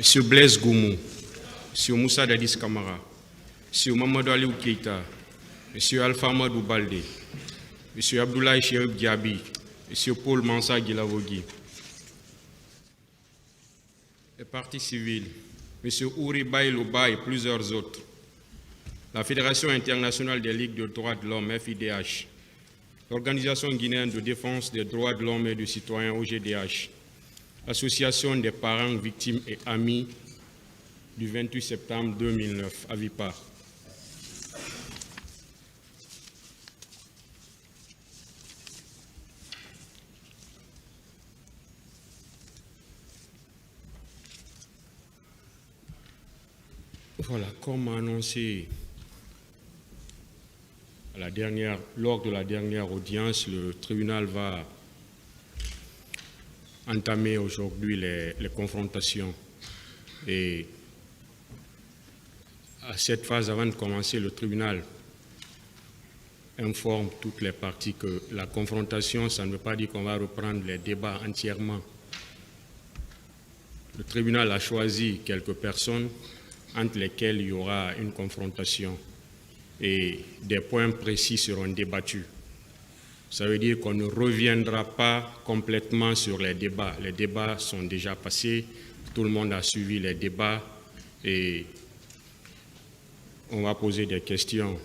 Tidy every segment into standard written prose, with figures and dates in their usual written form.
M. Blaise Goumou, M. Moussa Dadis Kamara, M. Mamadou Aliou Keïta, M. Alpha Amadou Baldé, M. Abdoulaye Chérif Diaby, M. Paul Mansa Guilavogui. Les partis civils, M. Ouri Baïlouba et plusieurs autres. La Fédération internationale des ligues de droits de l'homme, FIDH. L'Organisation guinéenne de défense des droits de l'homme et des citoyens, OGDH. L'Association des parents, victimes et amis du 28 septembre 2009, AVIPA. Voilà, comme annoncé lors de la dernière audience, le tribunal va entamer aujourd'hui les confrontations. Et à cette phase, avant de commencer, le tribunal informe toutes les parties que la confrontation, ça ne veut pas dire qu'on va reprendre les débats entièrement. Le tribunal a choisi quelques personnes entre lesquelles il y aura une confrontation et des points précis seront débattus. Ça veut dire qu'on ne reviendra pas complètement sur les débats. Les débats sont déjà passés, tout le monde a suivi les débats et on va poser des questions,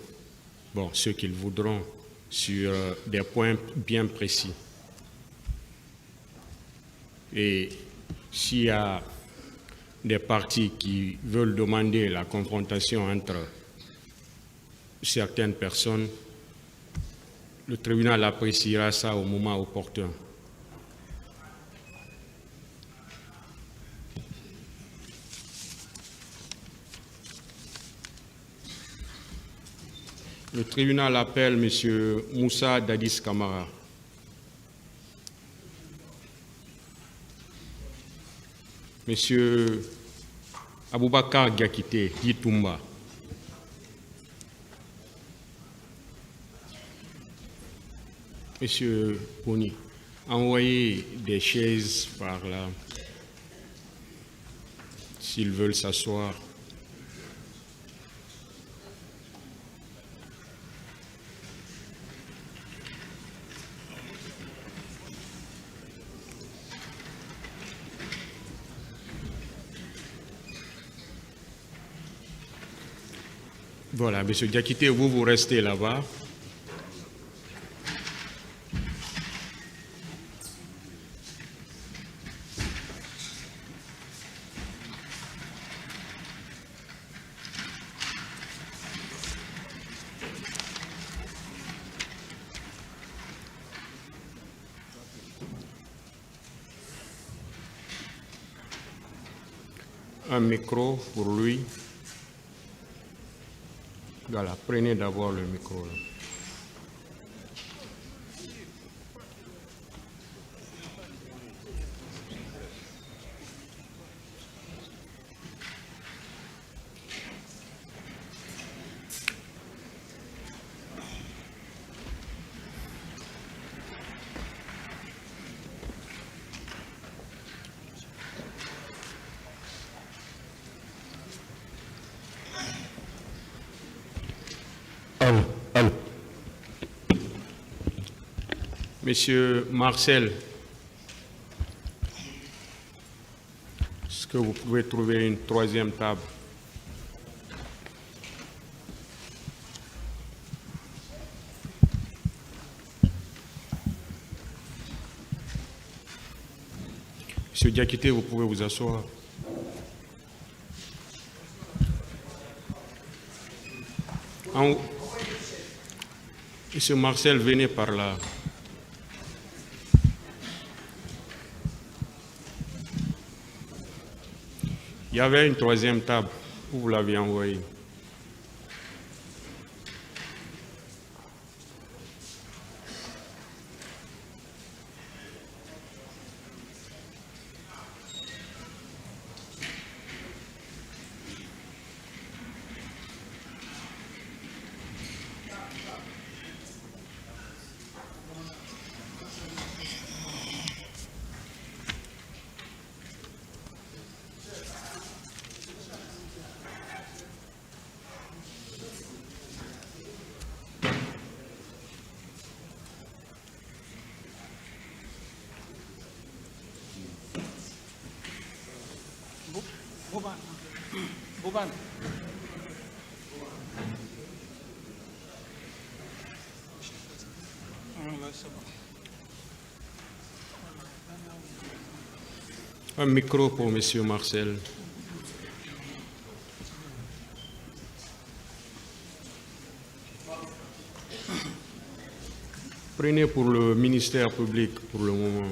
ceux qu'ils voudront, sur des points bien précis. Et s'il y a des partis qui veulent demander la confrontation entre certaines personnes, le tribunal appréciera ça au moment opportun. Le tribunal appelle M. Moussa Dadis Kamara. M. Aboubakar Diakité, dit Toumba. Monsieur Poni, envoyez des chaises par là, s'ils veulent s'asseoir. Voilà, Monsieur Diakité, vous restez là-bas. Un micro pour lui. Voilà, prenez d'abord le micro. Là. Monsieur Marcel, est-ce que vous pouvez trouver une troisième table? Monsieur Diakité, vous pouvez vous asseoir. En haut. Monsieur Marcel, venez par là. Il y avait une troisième table, où vous l'aviez envoyée. Bouban. Un micro pour M. Marcel. Prenez pour le ministère public pour le moment.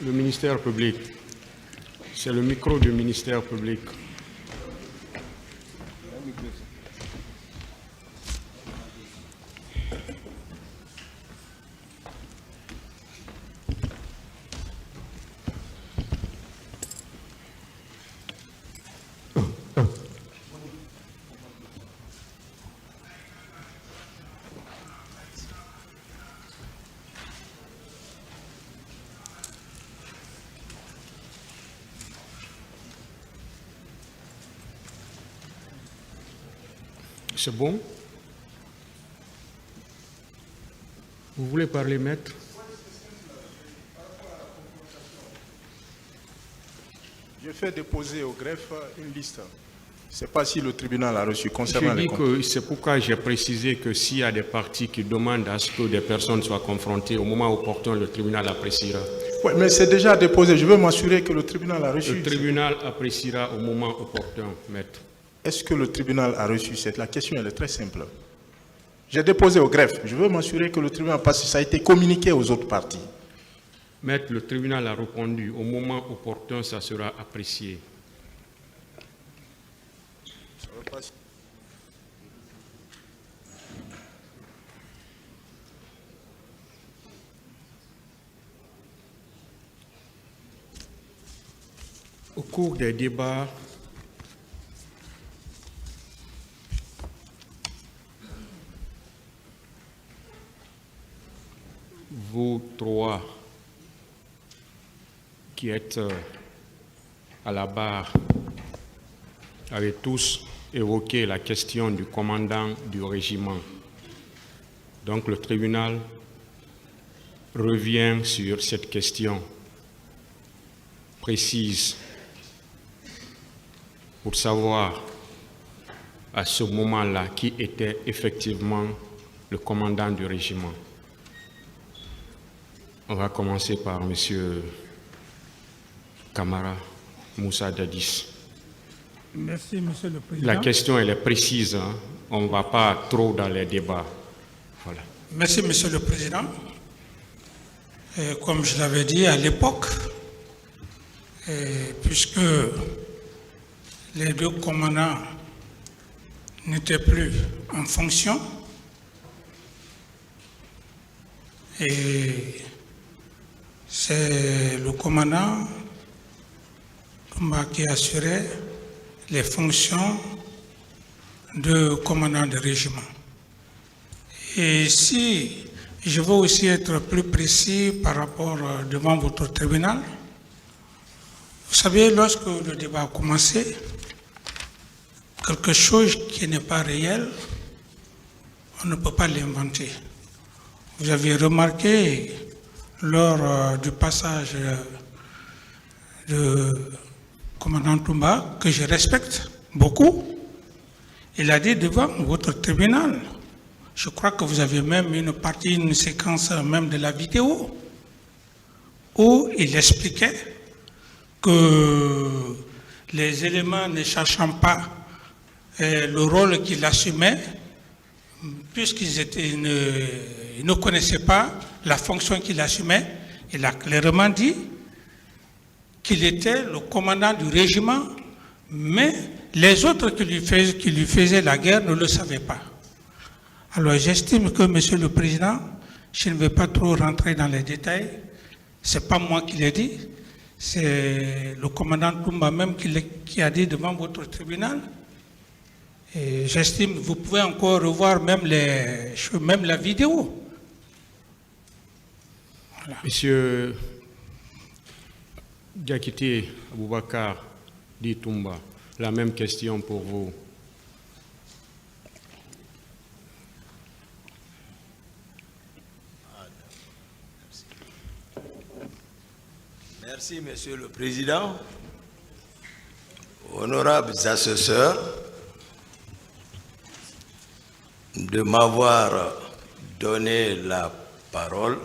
Le ministère public. C'est le micro du ministère public. C'est bon? Vous voulez parler, maître? Je fais déposer au greffe une liste. Je ne sais pas si le tribunal a reçu concernant Je les dis que c'est pourquoi j'ai précisé que s'il y a des parties qui demandent à ce que des personnes soient confrontées, au moment opportun, le tribunal appréciera. Oui, mais c'est déjà déposé. Je veux m'assurer que le tribunal a reçu. Le tribunal appréciera au moment opportun, maître. Est-ce que le tribunal a reçu? La question elle est très simple. J'ai déposé au greffe. Je veux m'assurer que le tribunal, parce que ça a été communiqué aux autres parties. Maître, le tribunal a répondu. Au moment opportun, ça sera apprécié. Au cours des débats, vous trois qui êtes à la barre avez tous évoqué la question du commandant du régiment. Donc le tribunal revient sur cette question précise pour savoir à ce moment-là qui était effectivement le commandant du régiment. On va commencer par M. Camara Moussa Dadis. Merci, Monsieur le Président. La question, elle est précise. Hein? On ne va pas trop dans les débats. Voilà. Merci, Monsieur le Président. Comme je l'avais dit à l'époque, puisque les deux commandants n'étaient plus en fonction, et c'est le commandant Toumba qui assurait les fonctions de commandant de régiment. Et si je veux aussi être plus précis par rapport devant votre tribunal, vous savez, lorsque le débat a commencé, quelque chose qui n'est pas réel, on ne peut pas l'inventer. Vous avez remarqué lors du passage de commandant Toumba, que je respecte beaucoup, il a dit devant votre tribunal, je crois que vous avez même une séquence même de la vidéo, où il expliquait que les éléments ne cherchant pas le rôle qu'il assumait, puisqu'ils ne connaissaient pas la fonction qu'il assumait, il a clairement dit qu'il était le commandant du régiment, mais les autres qui lui faisaient la guerre ne le savaient pas. Alors j'estime que, Monsieur le Président, Je ne vais pas trop rentrer dans les détails. Ce n'est pas moi qui l'ai dit, c'est le commandant Toumba même qui a dit devant votre tribunal. Et j'estime que vous pouvez encore revoir même la vidéo. Voilà. Monsieur Diakité Aboubakar dit Toumba, la même question pour vous. Merci, Monsieur le Président. Honorables assesseurs, de m'avoir donné la parole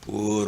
pour